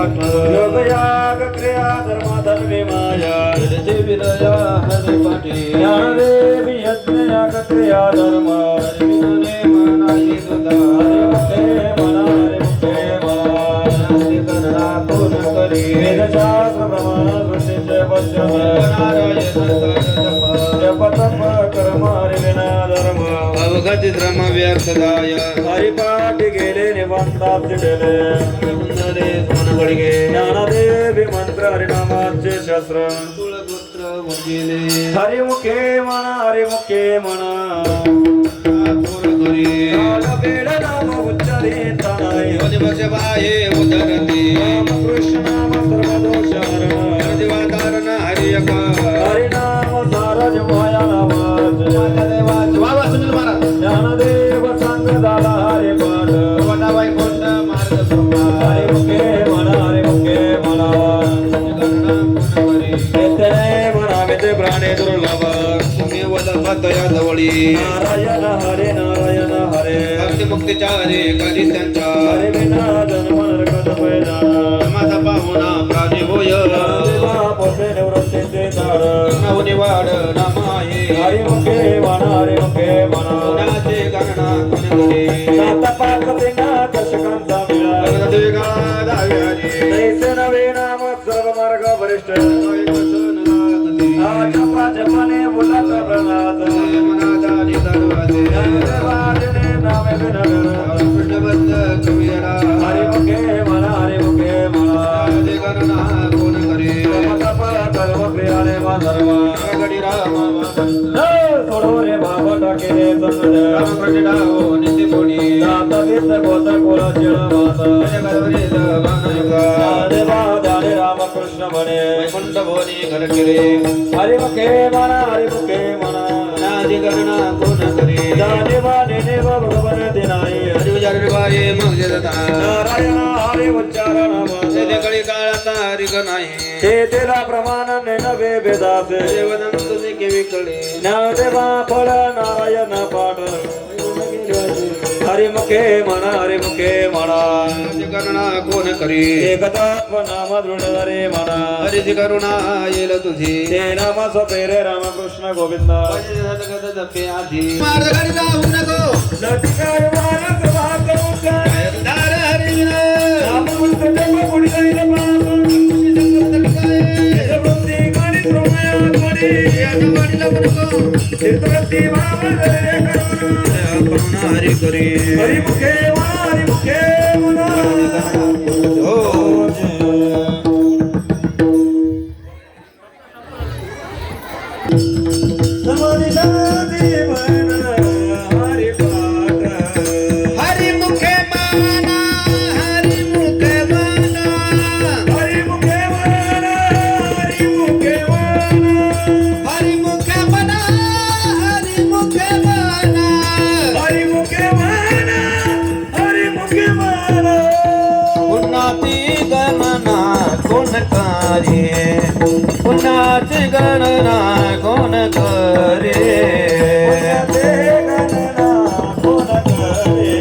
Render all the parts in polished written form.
योगयाग क्रिया धर्म धर्मे माया विदया हरि पाठी ज्ञानदेवी यज्ञ याग क्रिया धर्म हरिने मनाई सुधा हरि मुखे मनारे करना गुण करी वेद शास्त्र प्रमाण वशिष्ठ वचन नारायण जप तप कर्म हरिना धर्म अवगत धर्म व्यर्थदाय हरिपाठ गेले निवंतात चिडले ज्ञानदेवी मंत्र हरिनामाचे शस्त्र कुलगोत्र वंजिले हरिमुखे म्हणा हरिमुखे म्हणा बेड नाम उच्चारित नाही बाहे उदरते कृष्ण नाम सर्वदोष हरण हरियक हरिनाम सारज माया नामाच ज्ञानदेव सांग झाला हरिपाठ वैकुंठ मार्ग हरिमुखे प्राणे दुर्लभ तुम्ही वदमतया जवळी नारायण हरे नारायण हरे भक्ती मुक्तीच्या हरे कधी त्यांच्या हरे विना जन्म नरकत पैदान माझा पाहुणा प्राणी होय पोसे निवृत्तीचे झाड नवनी वाढ नामाये हरिमुखे म्हणा हरिमुखे म्हणा नाचे गणना कुणी नाता पाकते ना दशकांचा मिळा देगा दावी हरी तैसे नवे नाम सर्व मार्ग वरिष्ठ जपने बोलत प्रणाद मनादानी दरवाजे वाजने नामे विनगर कृष्णबद्ध कविरा हरिमुखे म्हणा हरिमुखे म्हणा हरि गणना कोण करे तप कर्म क्रियाने माधर्म गडी राम सोडो रे भाव टाकेले संगड राम प्रगटाओ नित्य कोणी जात वित गोत कोल चिळ मात जगदवरे मानयुगा देवा जाने राम कृष्ण म्हणे वैकुंठ भोनी घर केले हरिमुखे म्हणा हरिमुखे म्हणा नादी गणना कोण करे जाने वाने देव भगवन दिनाई हरिवाये मग जगता नारायण हरि उच्चारण माझे कळी काळात हरि गणाई ते तेला प्रमाण नवे वेदासे देवदम तुझे केवी कळे ज्ञानदेवा फळ नारायण पाठ हरिमुखे म्हणा हरिमुखे म्हणा करुणा कोण करी एकतात्म नाम दृढ रे म्हणा हरिची करुणा येल तुझी ते नाम सोपेरे रामकृष्ण गोविंद जपे आधी मार्ग घरी जाऊ नको लटकाय मारत वाकू काय दार हरी नाम मुक्त जप पुढे जाईल वृत्ती गाणी प्रोमया कोणी यादवाडीला नको चित्रवृत्ती भाव रे करुणा हरि करी हरिमुखे हरिमुखे म्हणा समाधी शांती म्हणा हरिपाठ हरिमुखे म्हणा हरिमुखे म्हणा हरिमुखे म्हणा हरिमुखे म्हणा हरिमुखे म्हणा हरिमुखे म्हणा हरिमुखे म्हणा हरिमुखे म्हणा पुण्याची गणना कोण करे पुण्याची गणना कोण करे गणना कोण करे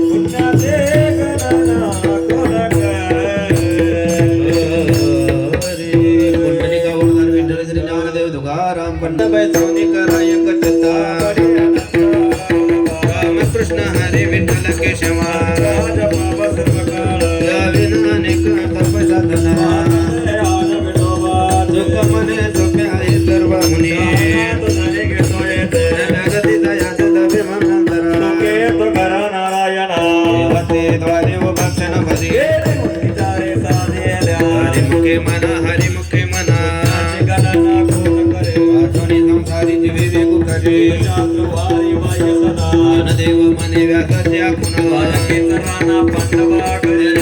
पुण्याची गणना कोण करे पुंडलिका वरदान विठ्ठल श्री ज्ञानदेव तुकाराम पंडबाई सोनी कराय कटता रामकृष्ण हरी विठ्ठल केशवा राज बाबा सर्वकाळ याविन अनेक तप साधना सुख मने सुखे आहे सर्व मुनी तुझे घेतो येते जगती दया सदवे मनंतर सुखे तो घर नारायण वते द्वारे व भक्षण भरी विचारे साधेल्या हरिमुखे मना हरिमुखे मना गणना कोण करे वासुनी संसारी जीवे वेगु करे शास्त्र वारी वाय सदा देव मने व्यासाच्या कुणा केतराना पांडवा करे